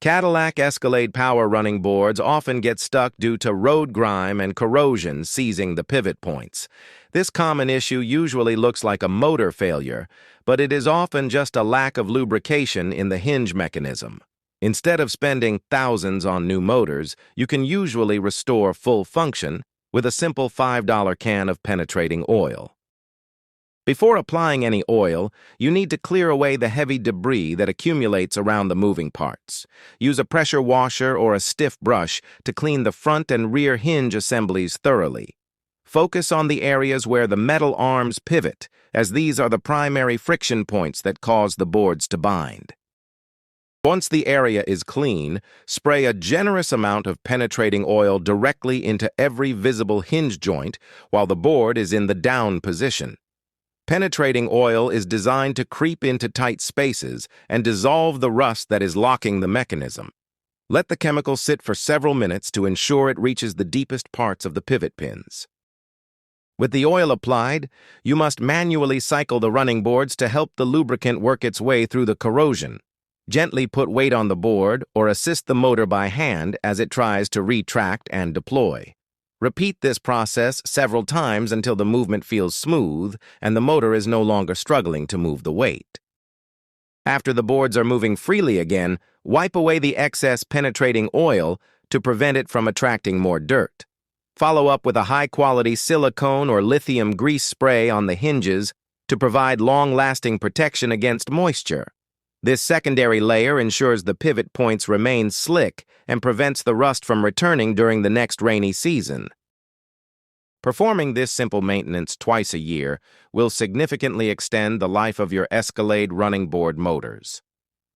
Cadillac Escalade power running boards often get stuck due to road grime and corrosion seizing the pivot points. This common issue usually looks like a motor failure, but it is often just a lack of lubrication in the hinge mechanism. Instead of spending thousands on new motors, you can usually restore full function with a simple $5 can of penetrating oil. Before applying any oil, you need to clear away the heavy debris that accumulates around the moving parts. Use a pressure washer or a stiff brush to clean the front and rear hinge assemblies thoroughly. Focus on the areas where the metal arms pivot, as these are the primary friction points that cause the boards to bind. Once the area is clean, spray a generous amount of penetrating oil directly into every visible hinge joint while the board is in the down position. Penetrating oil is designed to creep into tight spaces and dissolve the rust that is locking the mechanism. Let the chemical sit for several minutes to ensure it reaches the deepest parts of the pivot pins. With the oil applied, you must manually cycle the running boards to help the lubricant work its way through the corrosion. Gently put weight on the board or assist the motor by hand as it tries to retract and deploy. Repeat this process several times until the movement feels smooth and the motor is no longer struggling to move the weight. After the boards are moving freely again, wipe away the excess penetrating oil to prevent it from attracting more dirt. Follow up with a high-quality silicone or lithium grease spray on the hinges to provide long-lasting protection against moisture. This secondary layer ensures the pivot points remain slick and prevents the rust from returning during the next rainy season. Performing this simple maintenance twice a year will significantly extend the life of your Escalade running board motors.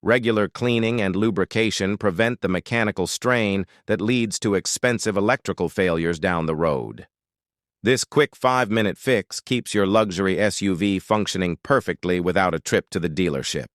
Regular cleaning and lubrication prevent the mechanical strain that leads to expensive electrical failures down the road. This quick 5-minute fix keeps your luxury SUV functioning perfectly without a trip to the dealership.